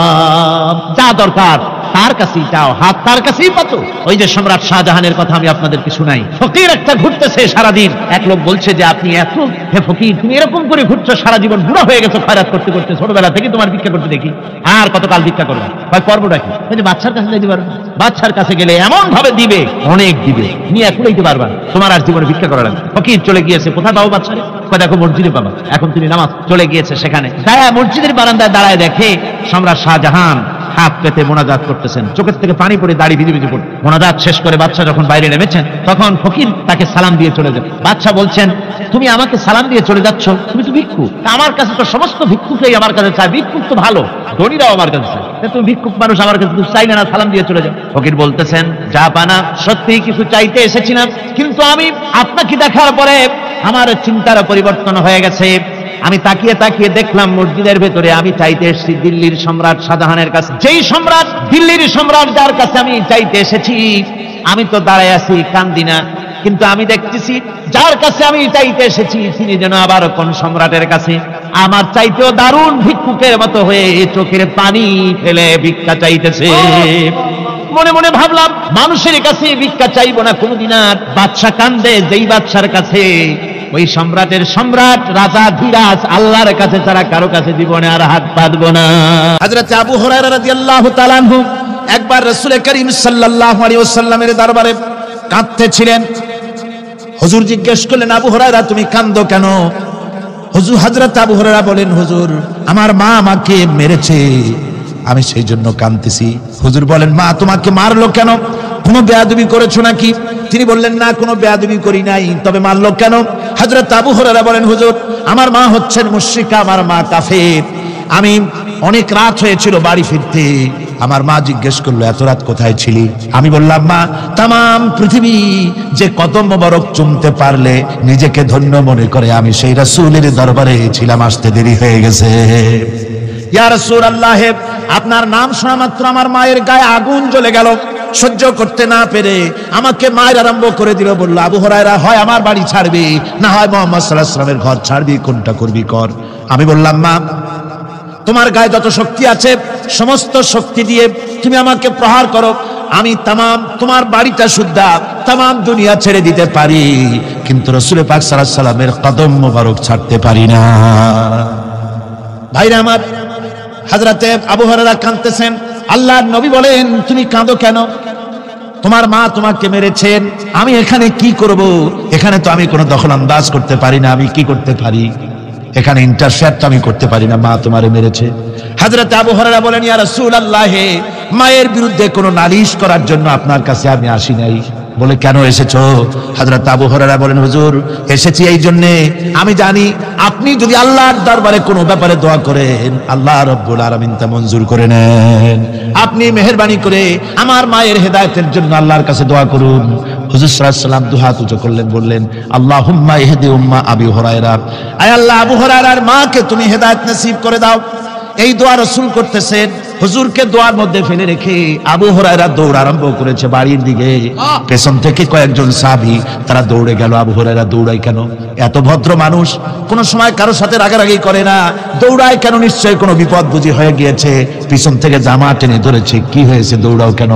যা দরকার তার কাছেই চাও, হাত তার কাছেই পাতো। ওই যে সম্রাট শাহজাহানের কথা আমি আপনাদেরকে শুনাই। ফকির একটা ঘুরতেছে সারাদিন। এক লোক বলছে যে আপনি এত, হে ফকির, তুমি এরকম করে ঘুরছো সারা জীবন, বুড়া হয়ে গেছো খয়রাত করতে করতে, ছোটবেলা থেকে তোমার ভিক্ষা করতে দেখি, আর কতকাল ভিক্ষা করবে? ভাই পর্বটা কি? বাচ্চার কাছে দিতে পারবে? বাচ্চার কাছে গেলে এমন ভাবে দিবে, অনেক দিবে, নিয়ে কুড়াইতে পারবা, তোমার আর জীবনে ভিক্ষা করা লাগবে। ফকির চলে গিয়েছে, কোথায় পাবো বাচ্চারে? দেখো মসজিদে পাবা। এখন তিনি নামাজ চলে গিয়েছে সেখানে, দাঁড়ায় মসজিদের বারান্দায় দাঁড়ায় দেখে সম্রাট শাহজাহান হাত পেতে মোনাজাত করতেছেন, চোখের থেকে পানি পড়ে দাড়ি ভিজে ভিজে পড়ে। মোনাজাত শেষ করে বাচ্চা যখন বাইরে নেমেছেন, তখন ফকির তাকে সালাম দিয়ে চলে যাবে। বাচ্চা বলছেন, তুমি আমাকে সালাম দিয়ে চলে যাচ্ছ, তুমি তো ভিক্ষুক, আমার কাছে তো সমস্ত ভিক্ষুকই আমার কাছে চায়, ভিক্ষুক তো ভালো, ধনীরাও আমার কাছে চায়, তুমি ভিক্ষুক মানুষ, আমার কাছে তুমি চাইলে না, সালাম দিয়ে চলে যাও। ফকির বলতেছেন, যা পানা, সত্যি কিছু চাইতে এসেছিলাম, কিন্তু আমি আপনাকে দেখার পরে আমার চিন্তার পরিবর্তন হয়ে গেছে। আমি তাকিয়ে তাকিয়ে দেখলাম মসজিদের ভেতরে, আমি চাইতে এসেছি দিল্লির সম্রাট শাহজাহানের কাছে। যেই সম্রাট, দিল্লির সম্রাট যার কাছে আমি চাইতে এসেছি, আমি তো দাঁড়ায় আছি, কান্দি না, কিন্তু আমি দেখতেছি যার কাছে আমি চাইতে এসেছি তিনি যেন আবার কোন সম্রাটের কাছে আমার চাইতেও দারুণ ভিক্ষুকের মতো হয়ে চোখের পানি ফেলে ভিক্ষা চাইতেছে। মনে মনে ভাবলাম, মানুষের কাছে ভিক্ষা চাইবো না কোনদিন আর। বাদশা কান্দে, যেই বাদশার কাছে, ওই সম্রাটের সম্রাট, রাজা ধীরাজ, আল্লাহর কাছে ছাড়া কারো কাছে জীবনে আর হাত পাতবো না। হযরত আবু হুরায়রা রাদিয়াল্লাহু তাআলা আনহু একবার রাসূল করিম সাল্লাল্লাহু আলাইহি ওয়াসাল্লামের দরবারে কাঁদতেছিলেন। হুজুর জিজ্ঞেস করলেন, আবু হুরায়রা তুমি কাঁদো কেন? হুজুর, হযরত আবু হুরায়রা বলেন, হুজুর আমার মা আমাকে মেরেছে, আমি সেই জন্য কাঁদতেছি। হুজুর বলেন, মা তোমাকে মারলো কেন? কোনো বেয়াদবি করেছো নাকি? তিনি বললেন, না কোনো বেয়াদবি করি নাই, তবে মারলো কেন? হযরত আবু হুরায়রা বলেন, হুজুর আমার মা হচ্ছেন মুশরিকা, আমার মা কাফের। আমি অনেক রাত হয়েছিল বাড়ি ফিরতে, আমার মা জিজ্ঞেস করলো এত রাত কোথায় ছিলি? আমি বললাম, মা তামাম পৃথিবী যে কদম মোবারক চুমতে পারলে নিজেকে ধন্য মনে করে, আমি সেই রাসূলের দরবারে ছিলাম, আসতে দেরি হয়ে গেছে। ইয়া রাসূলুল্লাহ, আপনার নাম শোনা মাত্র আমার মায়ের গায়ে আগুন জ্বলে গেল। সহ্য করতে না পেরে আমাকে মায়ের আরম্ভ করে দিল। বলল, আবু হুরায়রা হয় আমার বাড়ি ছাড়বি, না হয় মুহাম্মদ সাল্লাল্লাহু আলাইহি ওয়াসাল্লামের ঘর ছাড়বি, কোনটা করবি কর। আমি বললাম, মা তোমার গায়ে যত শক্তি আছে সমস্ত শক্তি দিয়ে তুমি আমাকে প্রহার করো, আমি তামাম তোমার বাড়িটা সুদ্ধা তামাম দুনিয়া ছেড়ে দিতে পারি, কিন্তু রাসূল পাক সাল্লাল্লাহু আলাইহি ওয়াসাল্লামের কদম মোবারক ছাড়তে পারি না। ভাইরা আমার, হযরতে আবু হুরায়রা কাঁদতেছেন। আল্লাহর নবী বলেন, তুমি কাঁদো কেন? তোমার মা তোমাকে মেরেছেন, আমি এখানে কি করব? এখানে তো আমি কোনো দখল আন্দাজ করতে পারি না, আমি কি করতে পারি? এখানে ইন্টারফেয়ার তো আমি করতে পারি না, মা তোমারে মেরেছে। হযরত আবু হুরায়রা বলেন, ইয়া রাসূলুল্লাহ, মায়ের বিরুদ্ধে কোনো নালিশ করার জন্য আপনার কাছে আমি আসি নাই। বলে, কেন এসেছো? হযরত আবু হুরায়রা বলেন, হুজুর এসেছি এই জন্য, আমি জানি আপনি যদি আল্লাহর দরবারে কোনো ব্যাপারে দোয়া করেন, আল্লাহ রাব্বুল আলামিন তা মঞ্জুর করে নেন। আপনি মেহেরবানি করে আমার মায়ের হেদায়েতের জন্য আল্লাহর কাছে দোয়া করুন। হুজুর সাল্লাল্লাহু আলাইহি ওয়াসাল্লাম দুহাত উঁচু করলেন, বললেন, আল্লাহুম্মা ইহদি উম্মা আবি হুরায়রা, আয় আল্লাহ আবু হুরায়রার মাকে তুমি হেদায়েত নসিব করে দাও। এই দোয়া রাসূল করতেছেন। হুজুরকে দোয়ার মধ্যে ফেলে রেখে আবু হুরায়রা দৌড় আরম্ভ করেছে বাড়ির দিকে। পেছন থেকে কয়েকজন সাহাবী তারা দৌড়ে গেল। আবু হুরায়রা দৌড়ায় কেন? এত ভদ্র মানুষ, কোনো সময় কারোর সাথে রাগারাগি করে না, দৌড়ায় কেন? নিশ্চয়ই কোনো বিপদ বুঝি হয়ে গিয়েছে, পিছন থেকে জামা টেনে ধরেছে, কি হয়েছে, দৌড়াও কেন?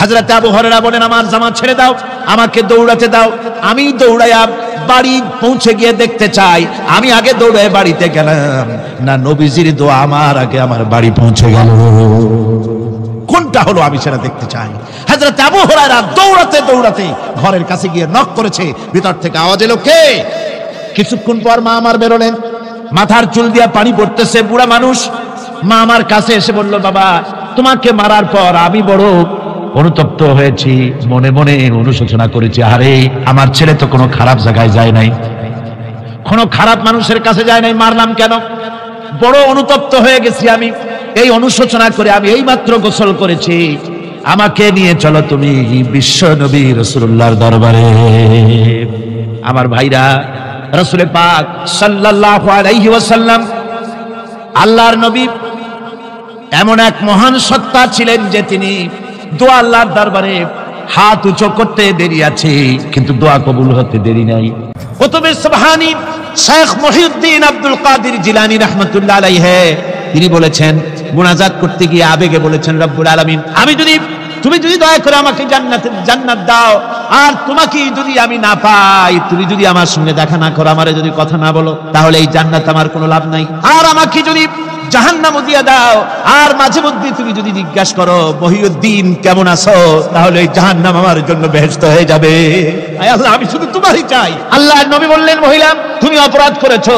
হযরত আবু হুরায়রা বলেন, আমার জামা ছেড়ে দাও, আমাকে দৌড়াতে দাও, আমি দৌড়াইয়া বাড়ি পৌঁছে গিয়ে দেখতে চাই আমি আগে দৌড়ে বাড়িতে গেলাম না নবীজির দোয়া আমার আগে আমার বাড়ি পৌঁছে গেল, কোনটা হলো আমি সেটা দেখতে চাই। হযরত আবু হুরায়রা দৌড়াতে দৌড়াতে ঘরের কাছে গিয়ে নক করেছে। ভিতর থেকে আওয়াজ এলো, কে? কিছুক্ষণ পর মা আমার বেরোলেন, মাথার চুল দিয়া পানি পড়তেছে, বুড়া মানুষ। মা আমার কাছে এসে বলল, বাবা তোমাকে মারার পর আমি বড় অনুতপ্ত হয়েছি, মনে মনে অনুশোচনা করেছি, আরে আমার ছেলে তো কোনো খারাপ জায়গায় যায় নাই, কোনো খারাপ মানুষের কাছে যায় নাই, মারলাম কেন? বড় অনুতপ্ত হয়ে গেছি আমি। এই অনুশোচনা করে আমি এই মাত্র গোসল করেছি, আমাকে নিয়ে চলো তুমি বিশ্ব নবী রাসূলুল্লাহর দরবারে। আমার ভাইরা, রাসূল পাক সাল্লাল্লাহু আলাইহি ওয়াসাল্লাম আল্লাহর নবী এমন এক মহান সত্তা ছিলেন যে তিনি দোয়া আল্লাহর দরবারে হাত উঁচু করতে দেরি আছে, কিন্তু দোয়া কবুল হতে দেরি নাই। কুতুবে সুবহানী শেখ মহিউদ্দিন আব্দুল কাদের জিলানী রাহমাতুল্লাহ আলাইহি তিনি বলেছেন, মুনাজাত করতে গিয়ে আবেগে বলেছেন, রব্বুল আলামিন তুমি যদি দয়া করে আমাকে জান্নাত দাও, আর তোমাকে যদি আমি না পাই, তুমি যদি আমার সঙ্গে দেখা না করো, আমারে যদি কথা না বলো, তাহলে এই জান্নাত আমার কোনো লাভ নাই। আর আমাকে যদি জাহান্নাম দিয়ে দাও, আর মাঝে মধ্যে তুমি যদি জিজ্ঞাসা করো মহিউদ্দিন কেমন আছো, তাহলে এই জাহান্নাম আমার জন্য বেহেশত হয়ে যাবে। আয় আল্লাহ, আমি শুধু তোমারই চাই। আল্লাহর নবী বললেন, মহিলা তুমি অপরাধ করেছো,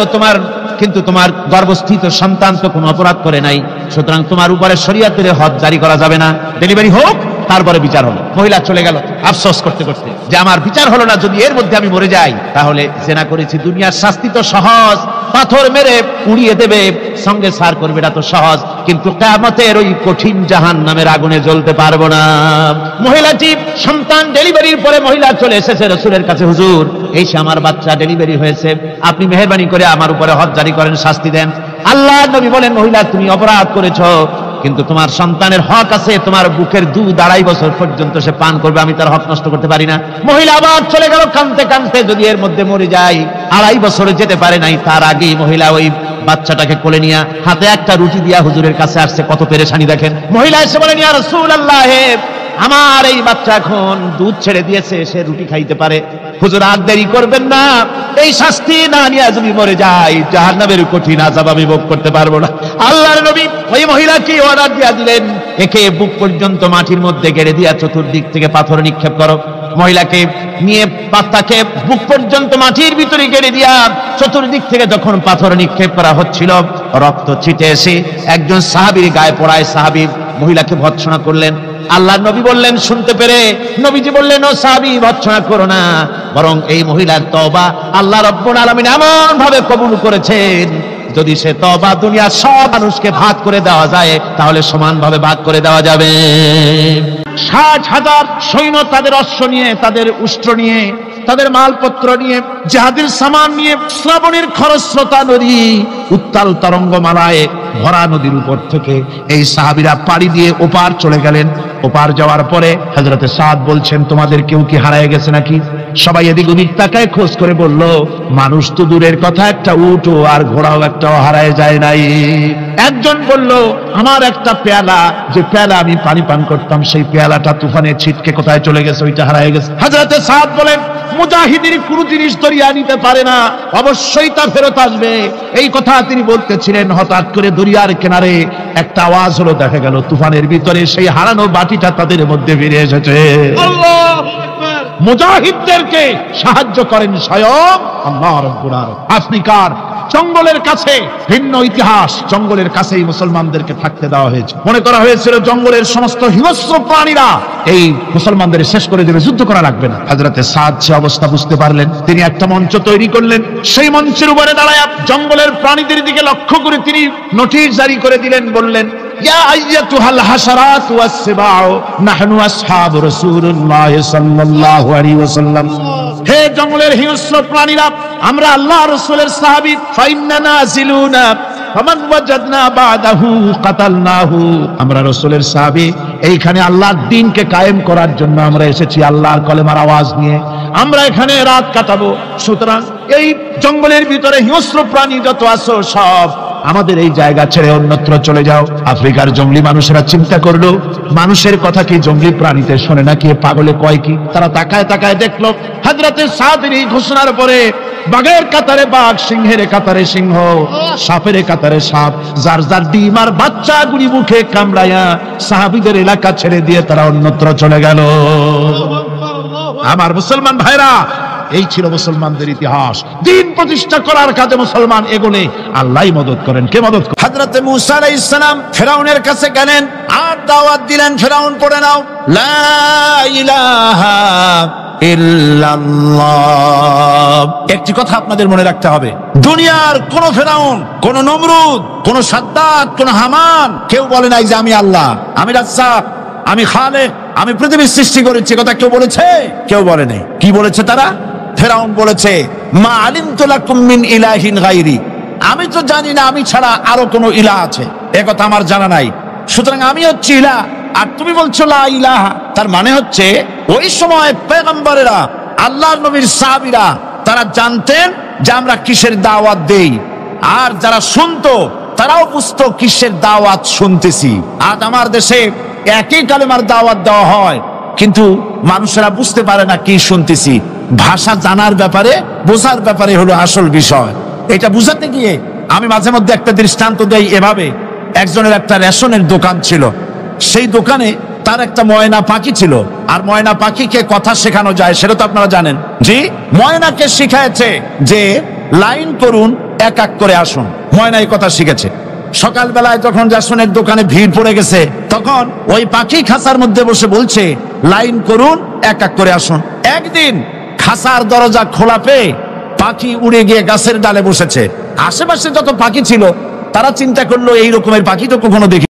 কিন্তু তোমার গর্ভস্থিত সন্তান তো কোনো অপরাধ করে নাই, সুতরাং তোমার উপরে শরীয়তের হদ জারি করা যাবে না, ডেলিভারি হোক, তারপরে বিচার হলো। মহিলা চলে গেল আফসোস করতে করতে যে আমার বিচার হলো না, যদি এর মধ্যে আমি মরে যাই তাহলে জেনা করেছি। দুনিয়ার শাস্তি তো সহজ, পাথর মেরে উড়িয়ে দেবে, সঙ্গে সার করবে, এটা তো সহজ, কিন্তু কিয়ামতের ওই কঠিন জাহান্নামের আগুনে জ্বলতে পারবো না। মহিলাটি সন্তান ডেলিভারির পরে মহিলা চলে এসেছে রাসূলের কাছে, হুজুর এই সে আমার বাচ্চা ডেলিভারি হয়েছে, আপনি মেহেরবানি করে আমার উপরে হদ জারি করেন, শাস্তি দেন। আল্লাহর নবী বলেন, মহিলা তুমি অপরাধ করেছো, কিন্তু তোমার সন্তানের হক আছে, তোমার বুকের দুধ 2.5 বছর পর্যন্ত সে পান করবে, আমি তার হক নষ্ট করতে পারি না। মহিলা আবার চলে গেল কাঁদতে কাঁদতে, যদি এর মধ্যে মরে যায়, 2.5 বছরে যেতে পারে নাই, তার আগেই মহিলা ওই বাচ্চাটাকে কোলে নিয়ে হাতে একটা রুটি দিয়া হুজুরের কাছে আসছে। কত পেরেশানি দেখেন। মহিলা এসে বলেন, ইয়া রাসূলুল্লাহ, আমার এই বাচ্চা এখন দুধ ছেড়ে দিয়েছে, সে রুটি খাইতে পারে, হুজুর আর দেরি করবেন না, এই শাস্তি না নিয়ে যদি মরে যায় জাহান্নামের কঠিন আযাব আমি ভোগ করতে পারবো না। আল্লাহর নবী ওই মহিলাকে অর্ডার দিয়া দিলেন, একে বুক পর্যন্ত মাটির মধ্যে গেড়ে দিয়া চতুর্দিক থেকে পাথর নিক্ষেপ করো। মহিলাকে নিয়ে বাচ্চাকে বুক পর্যন্ত মাটির ভিতরে গেড়ে দিয়া চতুর্দিক থেকে যখন পাথর নিক্ষেপ করা হচ্ছিল, রক্ত ছিটে এসে একজন সাহাবীর গায়ে পড়ায়, সাহাবী মহিলাকে ভর্ৎসনা করলেন। আল্লাহ নবী বললেন, শুনতে পেরে নবীজি বললেন, ও সাহাবী ভর্ৎসনা করো না, বরং এই মহিলার তওবা আল্লাহ রাব্বুল আলামিন এমন ভাবে কবুল করেছেন, যদি সে তওবা দুনিয়ার সব মানুষকে ভাগ করে দেওয়া যায়, তাহলে সমানভাবে ভাগ করে দেওয়া যাবে। 60,000 সৈন্য তাদের অশ্ব নিয়ে, তাদের উষ্ট্র নিয়ে, তাদের মালপত্র নিয়ে, জিহাদের সামান নিয়ে শ্রাবণের খরস্রোতা নদী, উত্তাল তরঙ্গমালায় ভরা নদীর উপর থেকে এই সাহাবীরা পাড়ি দিয়ে ওপার চলে গেলেন। ওপার যাওয়ার পরে হযরতে সাদ বলছেন, তোমাদের কেউ কি হারায় গেছে নাকি? সবাই এদিক ওদিক তাকায়, খোঁজ করে বলল, মানুষ তো দূরের কথা, একটা উট আর ঘোড়াও একটাও হারায় যায় নাই। একজন বলল, আমার একটা পেয়ালা, যে পেয়ালা আমি পানি পান করতাম, সেই পেয়ালাটা তুফানে ছিটকে কোথায় চলে গেছে, ওইটা হারায় গেছে। হযরতে সাদ বলেন, মুজাহিদের কোন জিনিস দরিয়া নিতে পারে না, অবশ্যই তা ফেরত আসবে। এই কথা তিনি বলতেছিলেন, হঠাৎ করে দরিয়ার কিনারে একটা আওয়াজ হলো, দেখা গেল তুফানের ভিতরে সেই হারানো বাটিটা তাদের মধ্যে ফিরে এসেছে। আল্লাহু আকবার। মুজাহিদদেরকে সাহায্য করেন স্বয়ং আল্লাহ রাব্বুল আলামিন। আফ্রিকার জঙ্গলের কাছে ভিন্ন ইতিহাস, জঙ্গলের কাছেই মুসলমানদেরকে থাকতে দেওয়া হয়েছে। মনে করা হয়েছিল জঙ্গলের সমস্ত হিংস্র প্রাণীরা এই মুসলমানদের শেষ করে দেবে, যুদ্ধ করা লাগবে না। হযরতে সাদ সে অবস্থা বুঝতে পারলেন, তিনি একটা মঞ্চ তৈরি করলেন। সেই মঞ্চের উপরে দাঁড়ায় জঙ্গলের প্রাণীদের দিকে লক্ষ্য করে তিনি নোটিশ জারি করে দিলেন, বললেন, ইয়া আইয়াতুহাল হাশারাত ওয়াস সিবাউ নাহনু আসহাবু রাসূলুল্লাহ সাল্লাল্লাহু আলাইহি ওয়াসাল্লাম। হে জঙ্গলের হিংস্র প্রাণীরা, আমরা আল্লাহ রাসূলের সাহাবী, ফাইন্না নাজিলুনা ফামান ওয়াজাদনা বাদাহু কাতালনাহু। আমরা রাসূলের সাহাবী, এইখানে আল্লাহর দ্বীনকে কায়েম করার জন্য আমরা এসেছি, আল্লাহর কলেমার আওয়াজ নিয়ে আমরা এখানে রাত কাটাবো। সুতরাং এই জঙ্গলের ভিতরে হিংস্র প্রাণী যত আছো, সব আমাদের এই জায়গা ছেড়ে অন্যত্র চলে যাও। আফ্রিকার জঙ্গলি মানুষেরা চিন্তা করলো, মানুষের কথা কি জঙ্গলি প্রাণীতে শোনে নাকি, পাগলে কয় কি? তারা তাকায় তাকায় দেখলো, হযরতে সাদের এই ঘোষণার পরে বাঘের কাতারে বাঘ, সিংহের কাতারে সিংহ, সাপের কাতারে সাপ, যার যার ডিম আর বাচ্চা গুলি মুখে কামড়াইয়া সাহাবীদের এলাকা ছেড়ে দিয়ে তারা অন্যত্র চলে গেল। আমার মুসলমান ভাইরা, এই ছিল মুসলমানদের ইতিহাস। দ্বীন প্রতিষ্ঠা করার কাজে মুসলমান এগোলে আল্লাহই মদদ করেন। কে মদদ করেন? হযরতে মূসা আলাইহিস সালাম ফেরাউনের কাছে গেলেন আর দাওয়াত দিলেন, ফেরাউন পড়ে নাও, লা ইলাহা ইল্লাল্লাহ। একটি কথা আপনাদের মনে রাখতে হবে, দুনিয়ার কোন ফেরাউন, কোন নমরুদ, কোন সাদ্দাত, কোন হামান কেউ বলে নাই যে আমি আল্লাহ, আমি রাজ্জাক, আমি খালেক, আমি পৃথিবীর সৃষ্টি করেছি, কথা কেউ বলেছে? কেউ বলে নাই। কি বলেছে তারা? ফেরাউন বলেছে মা আলিমতু লাকুম মিন ইলাহিন গায়রি, আমি তো জানি না আমি ছাড়া আরো কোনো ইলাহ আছে, এ কথা আমার জানা নাই, সুতরাং আমি হচ্ছি ইলাহ আর তুমি বলছো লা ইলাহা। তার মানে হচ্ছে ওই সময় পয়গম্বরেরা, আল্লাহর নবীর সাহাবীরা তারা জানতেন যে আমরা কিসের দাওয়াত দেই, আর যারা শুনতো তারাও বুঝতো কিসের দাওয়াত শুনতেছি। আজ আমার দেশে একই কালেমার দাওয়াত দেওয়া হয়, কিন্তু মানুষেরা বুঝতে পারে না কি শুনতেছি। ভাষা জানার ব্যাপারে, বোঝার ব্যাপারে হলো আসল বিষয়। এটা বুঝাতে গিয়ে আমি মাঝে মধ্যে একটা দৃষ্টান্ত দেই এভাবে। একজনের একটা রেশনের দোকান ছিল, সেই দোকানে তার একটা ময়না পাখি ছিল, আর ময়না পাখিকে কথা শেখানো যায় সেটা তো আপনারা জানেন। জি, ময়নাকে শিখায়েছে যে লাইন করুন, এক এক করে আসুন। ময়না এই কথা শিখেছে। সকালবেলায় যখন রেশনের দোকানে ভিড় পড়ে গেছে, তখন ওই পাখি খাঁচার মধ্যে বসে বলছে লাইন করুন, এক এক করে আসুন। একদিন খাঁচার দরজা খোলা পেয়ে পাখি উড়ে গিয়ে গাছের ডালে বসেছে। আশেপাশে যত পাখি ছিল তারা চিন্তা করলো এই রকমের পাখি তো কখনো দেখি